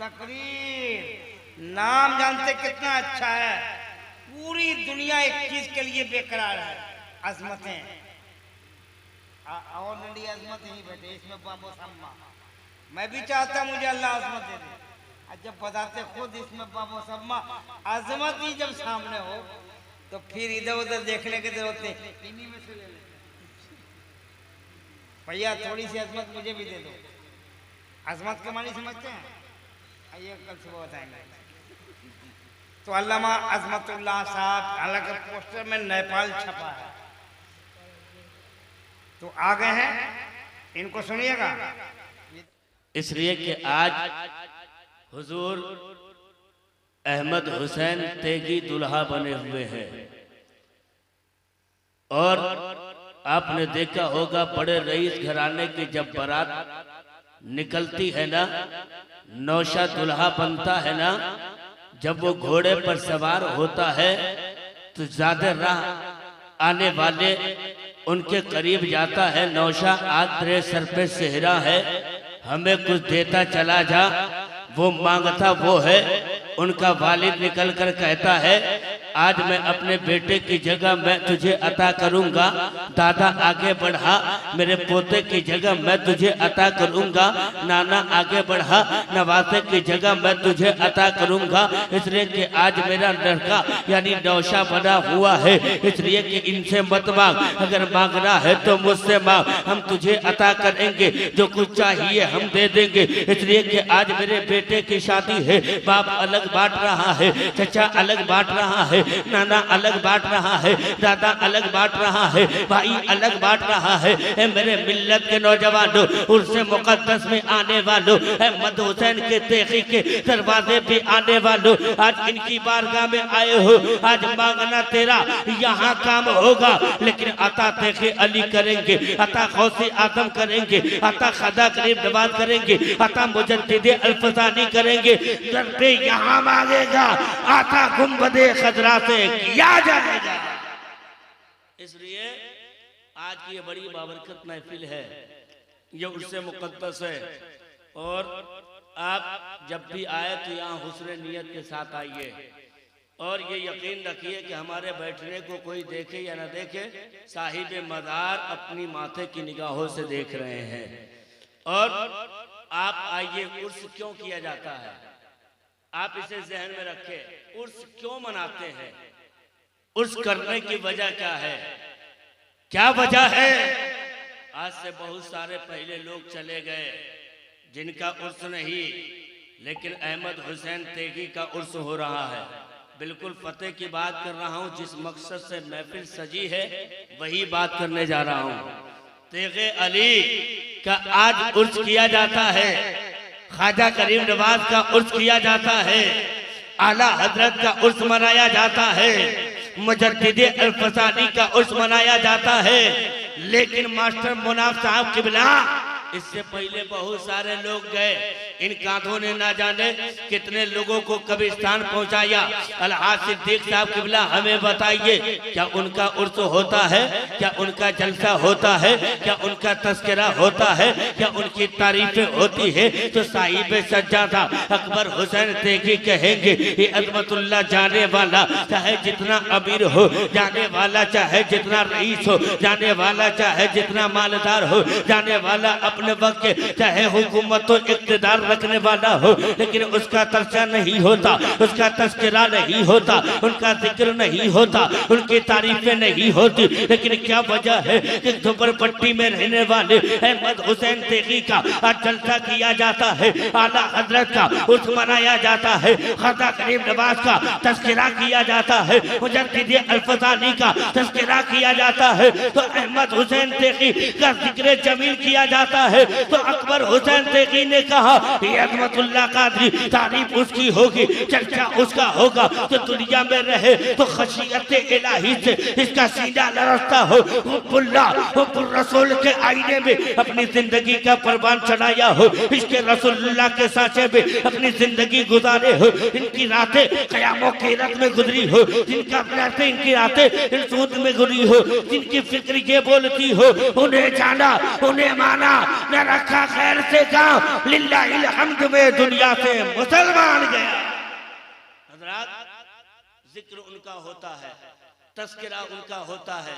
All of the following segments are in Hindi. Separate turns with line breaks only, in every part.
तकरीर नाम जानते कितना अच्छा है। पूरी दुनिया एक चीज के लिए बेकरार है, अजमतें। और लड़ी अजमत ही बैठे इसमें बाबो सम्मा। मैं भी चाहता मुझे अल्लाह अजमत दे दे। जब बताते खुद इसमें बाबो सम्मा, अजमत ही जब सामने हो तो फिर इधर उधर देखने की जरूरत नहीं, इन्हीं में से ले ले। भैया थोड़ी सी अजमत मुझे भी दे दो। अजमत के मानी समझते हैं? आइए कल सुबह बताएंगे। तो अल्लामा अजमतुल्लाह साहब, हालांकि पोस्टर में नेपाल छपा है, तो आ गए हैं, इनको सुनिएगा।
इसलिए कि आज हुजूर अहमद हुसैन तेगी दुल्हा बने हुए हैं। और आपने देखा होगा बड़े रईस घराने की जब बारात निकलती है ना, नौशा दुल्हा बनता है ना, जब वो घोड़े पर सवार होता है तो ज्यादा राह आने वाले उनके करीब जाता है। नौशा आज तेरे सर पे सेहरा है, हमें कुछ देता चला जा। वो मांगता वो है। उनका वालिद निकल कर कहता है आज मैं अपने बेटे की जगह मैं तुझे अता करूंगा। दादा आगे बढ़ा, मेरे पोते की जगह मैं तुझे अता करूंगा। नाना आगे बढ़ा, नवासे की जगह मैं तुझे अता करूंगा। इसलिए कि आज मेरा लड़का यानी नौशा बना हुआ है। इसलिए कि इनसे मत मांग, अगर मांगना है तो मुझसे मांग, हम तुझे अता करेंगे। जो कुछ चाहिए हम दे देंगे। इसलिए कि आज मेरे बेटे की शादी है। बाप अलग बांट रहा है, चचा अलग बांट रहा है, नाना अलग बांट रहा है, दादा अलग बांट रहा है, भाई अलग बांट रहा है। मेरे मिल्लत के नौजवानों, उर्से मुकद्दस में आने वालों, अहमद हुसैन के तेगी के दरवाजे पे आने वालों, आज इनकी बारगाह में आए हो। आज मांगना तेरा यहाँ काम होगा, लेकिन अता तेगे अली करेंगे, अता गौसे आदम करेंगे, अता खदा करीब नवाज करेंगे, अता मुजद्दिद अल्फसानी करेंगे। दर पे यहाँ मांगेगा, आता गुंबदे खजरा से किया जाएगा। इसलिए आज की ये बड़ी बाबरकत महफिल है, ये उससे मुकद्दस है। और आप जब भी आए तो यहाँ हुस्न नियत के साथ आइए। और ये यकीन रखिए कि हमारे बैठने को कोई देखे या न देखे, साहिब मदार अपनी माथे की निगाहों से देख रहे हैं। और आप आइए। उर्स क्यों किया जाता है, आप इसे जहन में रखें। उर्स क्यों मनाते हैं, उर्स करने की वजह क्या है, क्या वजह है? आज से बहुत सारे पहले लोग चले गए जिनका उर्स नहीं, लेकिन अहमद हुसैन तेगी का उर्स हो रहा है। बिल्कुल फतेह की बात कर रहा हूं, जिस मकसद से महफिल सजी है वही बात करने जा रहा हूं। तेगे अली का आज उर्स किया जाता है, ख्वाजा करीम नवाज का उर्स किया जाता है, आला हजरत का उर्स मनाया जाता है, मुजद्दिद अल्फसानी का उर्स मनाया जाता है। लेकिन मास्टर मुनाफ साहब किबला, इससे पहले बहुत सारे लोग गए, इन कांधों ने ना जाने कितने लोगों को कब्रिस्तान पहुंचाया। अलहाज सिद्दीक साहब किबला हमें बताइए, क्या उनका उर्स होता है, क्या उनका जलसा होता है, क्या उनका तस्करा होता है, क्या उनकी तारीफें होती है? तो साहिब सज्जादा अकबर हुसैन तेगी कहेंगे ये अज़मतुल्लाह जाने वाला चाहे जितना अमीर हो, जाने वाला चाहे जितना रईस हो, जाने वाला चाहे जितना मालदार हो, जाने वाला अपने वक्त के चाहे हुकूमत और इक़्तिदार रखने वाला हो, लेकिन उसका चर्चा नहीं होता, उसका तस्करा नहीं होता, उनका जिक्र नहीं होता, उनकी तारीफें नहीं होती। लेकिन क्या वजह है कि झोपड़पट्टी में रहने वाले अहमद हुसैन तेगी का आज जलसा किया जाता है, आला हजरत का उर्स मनाया जाता है, ख्वाजा करीम नवाज का तस्करा किया जाता है, मुजद्दिद अल्फसानी का तस्करा किया जाता है, तो अहमद हुसैन तेगी का जिक्र जमील किया जाता है। तो अकबर हुसैन तेगी ने कहा ये अज़मतुल्लाह कादरी तारीफ उसकी होगी, चर्चा उसका होगा, तो दुनिया में रहे तो खशियत इलाही से इसका सीना लरसता हो, हुब्बुर रसूल के आईने में अपनी जिंदगी का परवान चढ़ाया हो, इसके रसूलुल्लाह के साचे में अपनी जिंदगी गुजारे हो, इनकी रातें क़यामों की रात में गुजरी हो, जिनका रातें इनकी रातें सूद में गुजरी हो, जिनकी फिक्र ये बोलती हो उन्हें जाना उन्हें माना, न रखा खैर से काम लिल्लाहिल हम्द में दुनिया से मुसलमान गया। हजरात, जिक्र उनका होता है, तस्करा उनका होता है,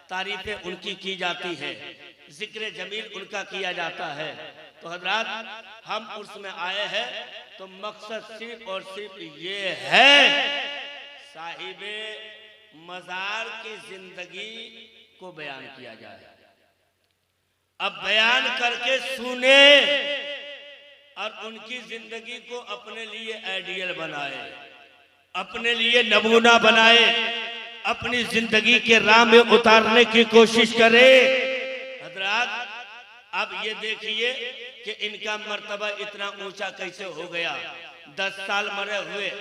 तारीफें उनकी की जाती है, जिक्र जमील उनका किया जाता है। तो हजरात, हम उसमें आए हैं तो मकसद सिर्फ और सिर्फ ये है साहिबे मजार की जिंदगी को बयान किया जाए। अब बयान करके सुने और उनकी जिंदगी को अपने लिए आइडियल बनाए, अपने लिए नमूना बनाए, अपनी जिंदगी के राह में उतारने की कोशिश करे। हजरात, अब ये देखिए कि इनका मर्तबा इतना ऊंचा कैसे हो गया। 10 साल मरे हुए,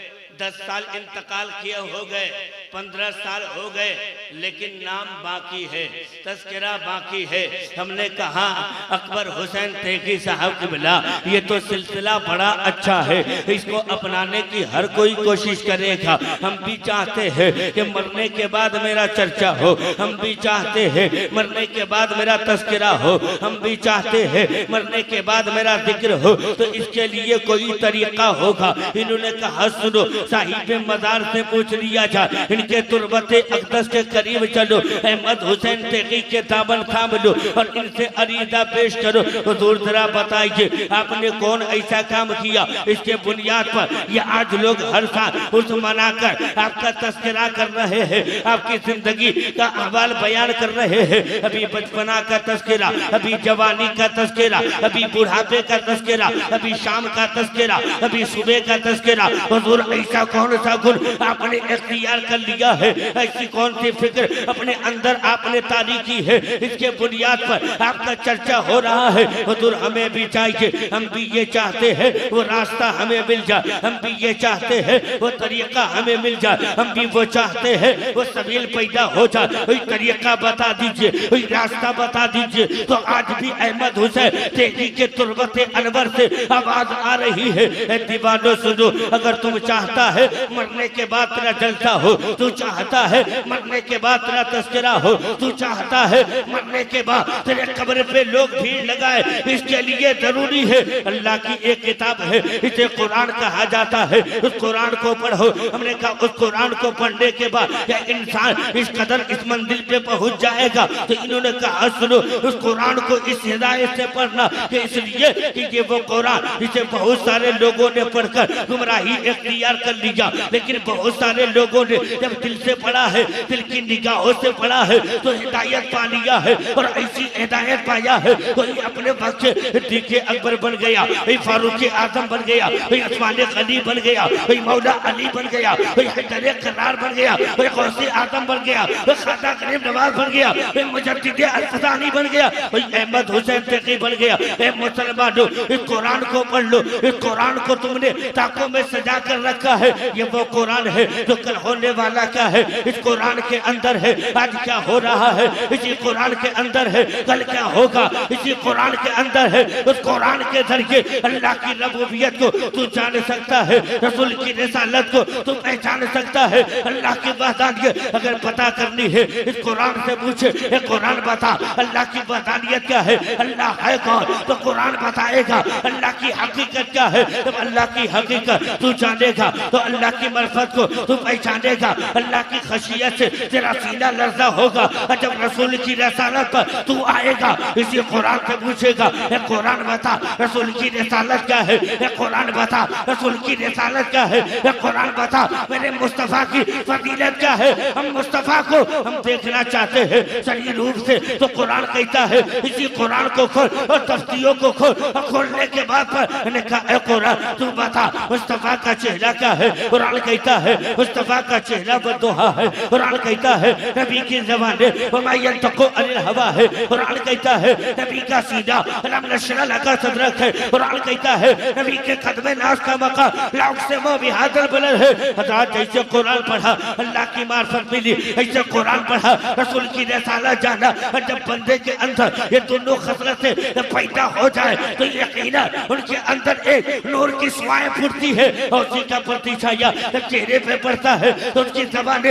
10 साल इंतकाल किए हो गए, 15 साल हो गए, लेकिन नाम बाकी है, तस्करा बाकी है। हमने कहा अकबर हुसैन तेगी साहब की बिला, ये तो सिलसिला बड़ा अच्छा है, इसको अपनाने की हर कोई कोशिश करेगा। हम भी चाहते हैं कि मरने के बाद मेरा चर्चा हो, हम भी चाहते हैं मरने के बाद मेरा तस्करा हो, हम भी चाहते हैं मरने के बाद मेरा जिक्र हो। तो इसके लिए कोई तरीका होगा। इन्होंने कहा सुनो, साहिब मजार से पूछ लिया जाए, इनके तुरबते अक़दस के करीब चलो, अहमद हुसैन तेगी के दामन थाम लो और इनसे अरीदा पेश करो। हुजूर जरा बताइए आपने कौन ऐसा काम किया, इसके बुनियाद पर ये आज लोग हर साल उस मनाकर आपका तस्करा कर रहे हैं, आपकी जिंदगी का अहवाल बयान कर रहे हैं। अभी बचपना का तस्करा, अभी जवानी का तस्करा, अभी बुढ़ापे का तस्करा, अभी शाम का तस्करा, अभी सुबह का तस्करा। हुजूर ऐसा कौन सा गुण आपने इख्तियार कर लिया है, ऐसी कौन सी फिक्र अपने अंदर आपने तारी की है, इसके बुनियाद पर आपका चर्चा हो रहा है। हुजूर हमें भी चाहिए, हम भी ये चाहते हैं वो रास्ता हमें मिल जाए, हम भी ये चाहते हैं वो तरीका हमें मिल जाए, हम भी वो चाहते हैं वो सबील पैदा हो जाए। वही तरीका बता दीजिए, वही रास्ता बता दीजिए। तो आज भी अहमद हुसैन तेगी के तुरबत अनवर से आवाज आ रही है, दीवानो सुनो, अगर तुम चाहता है मरने के बाद तेरा जलसा हो, तू चाहता है मरने के बाद तेरा तस्करा हो, तू चाहता है मरने के बाद तेरे कब्र पे लोग भीड़ लगाए, इसके लिए जरूरी है अल्लाह की एक किताब है, इसे कुरान कहा जाता है, उस कुरान को पढ़ो। हमने कहा उस कुरान को पढ़ने के बाद या इंसान इस कदर इस मंजिल पे पहुंच जाएगा। तो इन्होंने कहा सुनो, उस कुरान को इस हिदायत से पढ़ना कि इसलिए कि ये वो कुरान इसे बहुत सारे लोगों ने पढ़कर गुमराही इख्तियार कर लिया, लेकिन बहुत सारे लोगों ने जब दिल से पढ़ा है, दिल की निगाहों से पढ़ा है तो हिदायत पा लिया है। और ऐसी हिदायत पाया है कोई अपने वक्त सिद्दीक़ अकबर बन गया, कोई फारूक आजम बन गया, कोई उस्मान गनी बन गया, कोई मौला अली बन गया, कोई हैदर करार बन गया, कोई गौसे आजम बन गया, कोई ख्वाजा गरीब नवाज बन गया, कोई मुजद्दिद अल-फसानी बन गया, कोई अहमद हुसैन तेगी बन गया। ए मुसलमानों, इस कुरान को पढ़ लो, इस कुरान को तुमने ताकों में सजा कर रखा है, ये वो कुरान है जो कल होने वाला क्या है, इस कुरान के अंदर है आज क्या हो रहा है, इसी कुरान के अंदर है कल क्या होगा, इसी कुरान के अंदर है। उस कुरान के जरिए अल्लाह की रबूबियत को तू जान सकता है, रसूल की रिसालत को तू पहचान सकता है, अल्लाह की वहदानियत अगर पता करनी है इस कुरान से पूछे, ये कुरान बता अल्लाह की वहदानियत क्या है, अल्लाह है कौन, तो कुरान बताएगा। अल्लाह की हकीकत क्या है, जब अल्लाह की हकीकत तू जानेगा तो अल्लाह की मरफत को तू पहचानेगा, अल्लाह की खशियत से तेरा सीना लर्जा होगा। और जब रसूल की रिसालत पर तू आएगा इसी कुरान से पूछेगा, ये कुरान बता रसूल की रिसालत क्या है, ये कुरान बता रसूल की रिसालत क्या है, ये कुरान बता मेरे मुस्तफ़ा की फजीलत क्या है। हम मुस्तफ़ा को हम देखना चाहते हैं सही रूप से, तो कुरान कहता है इसी कुरान को खोल और तफ्तीरों को खोल, और खोलने के बाद पर ने कहा ए कुरान तू बता मुस्तफ़ा का चेहरा क्या है। कुरान कहता है मुस्तफ़ा का चेहरा बददुहा है, कुरान कहता है नबी की ज़बान वमा यंतक़ु अनिल हवा है, कुरान कहता है नबी का सीना अलम नशरह लका सदरक है, कुरान कहता है नबी के कदमे नाज का मकाम ला उक़सिमु बिहाज़ल बलद है। हज़रत जैसे कुरान पढ़ा अल्लाह की मार्फत मिली, ऐसे कुरान पढ़ा रसूल की रिसालत जाना। और जब बंदे के अंदर ये दोनों खसलतें पैदा हो जाए तो यकीनन उनके अंदर एक नूर की स्वाएं फूटती है और उसी का मोती छाया चेहरे पे पड़ता है तो उसकी ज़बान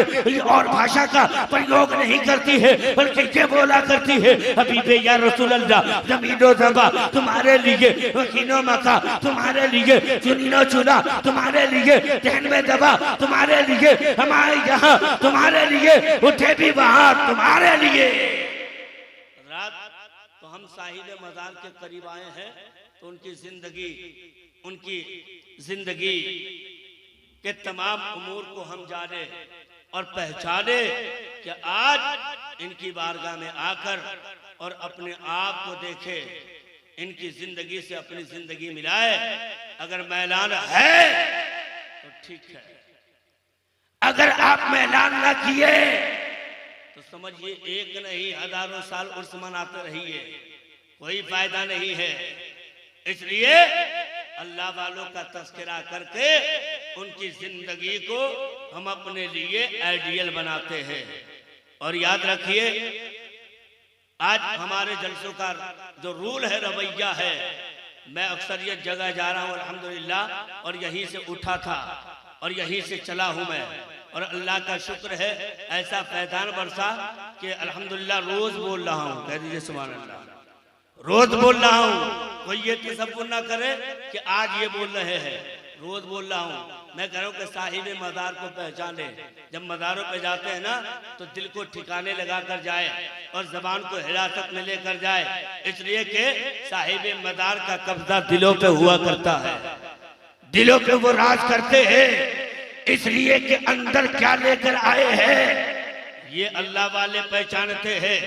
और भाषा का प्रयोग नहीं करती है, बल्कि ये बोला करती है, हबीबे या रसूल अल्लाह, ज़मीनो ज़बा तुम्हारे लिए, वकीनो मका तुम्हारे लिए, चुनीनो चुना तुम्हारे लिए, जहन में दबा तुम्हारे लिए, हमारे यहाँ तुम्हारे लिए, उठे भी वहां तुम्हारे लिए। रात तो हम साहिब मज़ार के करीब आए हैं, तो उनकी जिंदगी के तमाम उमूर को हम जाने और पहचाने कि आज इनकी बारगाह में आकर और अपने आप को देखे, इनकी जिंदगी से अपनी जिंदगी मिलाए। अगर मैलान है तो ठीक है, अगर आप मैलान ना किए तो समझिए एक नहीं हजारों साल उर्स मनाते रहिए, कोई फायदा नहीं है। इसलिए अल्लाह वालों का तस्करा करके उनकी जिंदगी को हम अपने लिए आइडियल बनाते हैं। और याद रखिए, आज हमारे जलसों का जो रूल है, रवैया है, मैं अक्सर ये जगह जा रहा हूँ अल्हम्दुलिल्लाह, और यहीं से उठा था और यहीं से चला हूँ मैं, और अल्लाह का शुक्र है ऐसा फैजान बरसा कि अल्हम्दुलिल्लाह रोज बोल रहा हूँ। कह दीजिए सुभान अल्लाह, रोज बोल रहा हूँ। कोई ये तसव्वुर ना करे कि आज ये बोल रहे हैं, रोज बोल रहा हूँ। मैं कह रहा हूँ कि साहिब मज़ार को पहचाने। जब मज़ारों पे जाते हैं ना तो दिल को ठिकाने लगा कर जाए और जबान को हिरासत में लेकर जाए, इसलिए कि साहिब मज़ार का कब्जा दिलों पे हुआ करता है, दिलों पे वो राज करते हैं। इसलिए कि अंदर क्या लेकर आए हैं ये अल्लाह वाले पहचानते हैं।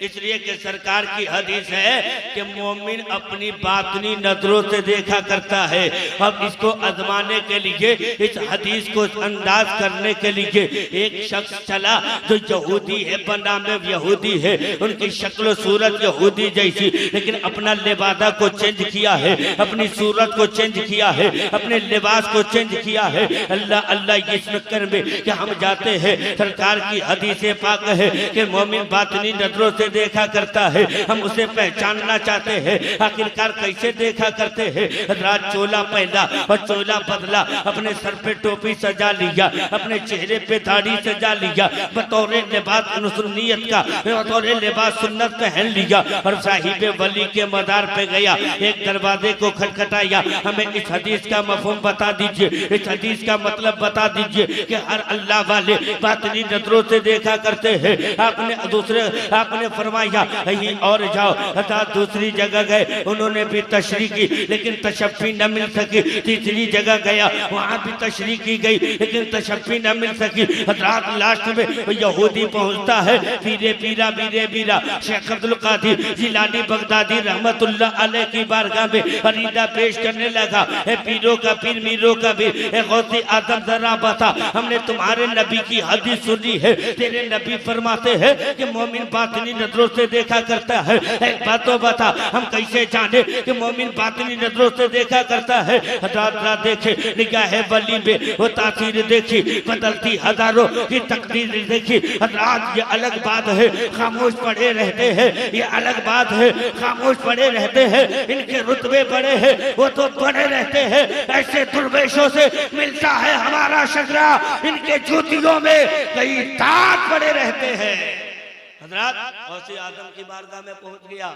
इसलिए कि सरकार की हदीस है कि मोमिन अपनी बातनी नजरों से देखा करता है। अब इसको आजमाने के लिए, इस हदीस को अंदाज करने के लिए एक शख्स चला जो यहूदी है, बनाम यहूदी है, उनकी शक्ल सूरत यहूदी जैसी, लेकिन अपना लिबादा को चेंज किया है, अपनी सूरत को चेंज किया है, अपने लिबास को चेंज किया है। अल्लाह अल्लाह इस चक्कर में कि हम जाते हैं, सरकार की हदीस पाक है कि मोमिन बातनी नजरों से देखा करता है, हम उसे पहचानना चाहते हैं। आखिरकार कैसे देखा करते हैं? रात चोला पहना और चोला बदला, अपने सर पे टोपी सजा लिया, अपने चेहरे पे दाढ़ी सजा लिया, बतौर लिबास सुन्नियत का, बतौर लिबास सुन्नत पहन लिया और साहिब वली के मज़ार पे गया। एक दरवाजे को खटखटाया, हमें इस हदीस का मफहूम बता दीजिए, इस हदीस का मतलब बता दीजिए कि हर अल्लाह वाले बातनी नजरों से देखा करते हैं। आपने फरमाया कहीं और जाओ, अर्थात दूसरी जगह गए, उन्होंने भी तशरीह की लेकिन तशफ़ी न मिल सकी। तीसरी जगह गया, वहां भी तशरीह की गई लेकिन तशफ़ी न मिल सकी। रात लास्ट में यहूदी पहुंचता है, पीरे पीरा बीरे बीरा शेख अब्दुल कादिर जिलानी बगदादी रहमतुल्लाह अलैह की बारगाह में फरीदा पेश करने लगा। पीरों का पीर मीरों का भी गौसे आदम जरा बता, हमने तुम्हारे नबी की हदीस सुनी है, तेरे नबी फरमाते हैं कि मोमिन बातनी नजरों से देखा करता है। एक बात तो बता, हम कैसे जाने कि मोमिन बातनी नजरों से देखा करता है? रात रात देखे, निगाह वली में वो तासीर देखी, बदलती हजारों की तकदीर देखी। रात ये अलग बात है, खामोश पड़े रहते हैं, ये अलग बात है, खामोश पड़े रहते हैं। इनके रुतबे बड़े हैं, वो तो बड़े रहते हैं। ऐसे दुर्वेशों से मिलता है हमारा शजरा, इनके जूतियों में कई ताज पड़े रहते हैं। हजरत गौसे आजम की बारगाह में पहुंच गया,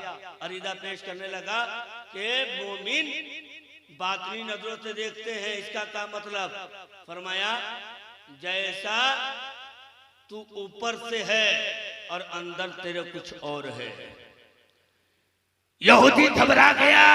अरीदा पेश करने लगा कि मोमिन बातनी नजरों से देखते हैं, इसका क्या मतलब? फरमाया जैसा तू ऊपर से है और अंदर तेरे कुछ और है। यहूदी घबरा गया।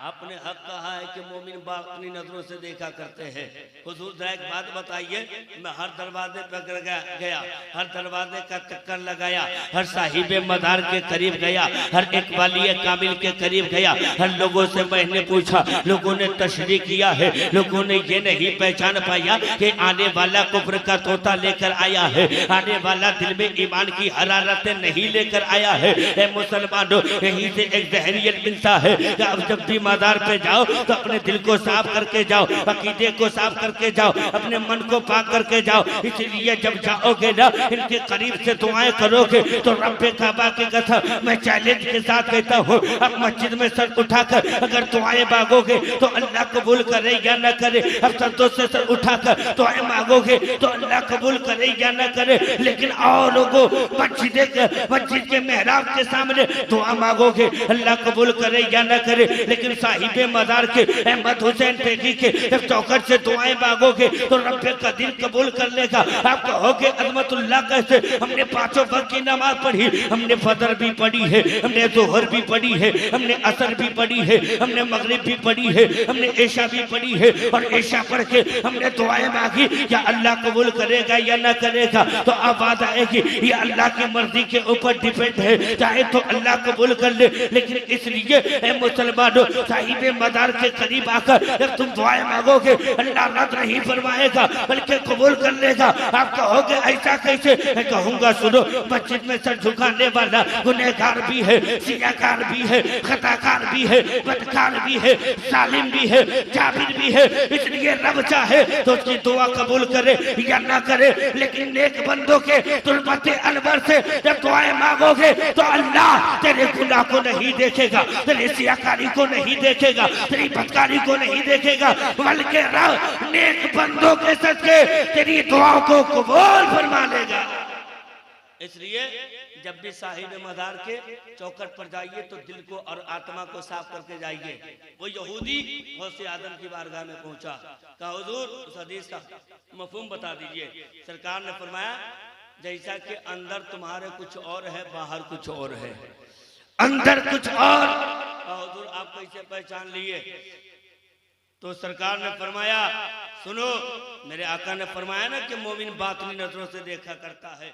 आपने हक कहा है कि मोमिन बातनी नजरों से देखा करते हैं। हुजूर जरा एक बात बताइए, मैं हर दरवाजे पर गया, हर दरवाजे का चक्कर लगाया, हर साहिब मज़ार के करीब गया, हर एक वाली कामिल के करीब गया, हर लोगों से मैंने पूछा, लोगों ने तशरीह किया है, लोगों ने ये नहीं पहचान पाया कि आने वाला कुफ्र का तोता लेकर आया है, आने वाला दिल में ईमान की हरारतें नहीं लेकर आया है। मुसलमानों, यहीं से एक जहरियत मिलता है कि अब जब भी मज़ार पे जाओ तो अपने दिल को साफ करके जाओ, अकीदे को साफ करके जाओ, अपने मन को पाक करके जाओ। इसलिए जब जाओगे ना, इनके करीब से दुआएं करोगे तो रब्बे काबा की कसम मैं चैलेंज के साथ कहता हूँ, अब मस्जिद में सर उठाकर अगर दुआएं मांगोगे तो अल्लाह कबूल करे या ना करे। अब सजदों से सर उठाकर दुआएं मांगोगे तो अल्लाह कबूल करे या ना करे। लेकिन और लोगों मस्जिद के मेहराब के सामने दुआ मांगोगे, अल्लाह कबूल करे या ना करे। लेकिन साहिबे मज़ार के अहमद हुसैन पेगी के जब चौखट से दुआएं मांगोगे तो रब्बे का दिल कबूल कर लेगा। आप कहोगे अज़मतुल्लाह कैसे? हमने पांचों वक्त की नमाज पढ़ी, हमने फजर भी पढ़ी है, हमने जोहर भी पढ़ी है, हमने असर भी पढ़ी है, हमने मगरिब भी पढ़ी है, हमने ऐशा भी पढ़ी है, और ऐशा पढ़ के हमने दुआएं मांगी, या अल्लाह कबूल करेगा या ना करेगा। तो आवाज आएगी ये अल्लाह की मर्जी के ऊपर डिपेंड है, चाहे तो अल्लाह कबूल कर ले। लेकिन इसलिए मुसलमानों, साहिबे मज़ार के करीब आकर जब तुम दुआएं मांगोगे अल्लाह रद्द नहीं फरमाएगा बल्कि कबूल कर लेगा। आप कहोगे ऐसा कैसे? मैं कहूंगा सुनो, मस्जिद में सर झुकाने वाला गुनहगार भी है, सियाकार भी है, खताकार भी है, बदकार भी है, सालिम भी है, जाबिर भी है। इसलिए रब चाहे तो उसकी दुआ कबूल करे या ना करे। लेकिन नेक बंदों के तुलबत अनवर से जब दुआएं मांगोगे तो अल्लाह तेरे गुनाह को नहीं देखेगा, तेरे सियाकारी को नहीं देखेगा, तेरी बदकारी को नहीं देखेगा, बल्कि रब नेक बंदों के सदके तेरी दुआओं को कबूल फरमा लेगा। इसलिए जब भी साहिब मज़ार के चौखट पर जाइए तो दिल को और आत्मा को साफ करके जाइए। वो यहूदी गौसे आदम की बारगाह में पहुंचा, कहा हुजूर उस हदीस का मफहूम बता दीजिए। सरकार ने फरमाया जैसा कि अंदर तुम्हारे कुछ और है, बाहर कुछ और है। अंदर कुछ और, हुजूर आप कैसे पहचान लिए? तो सरकार ने फरमाया सुनो, मेरे आका ने फरमाया ना कि मोमिन बातनी नजरों से देखा करता है।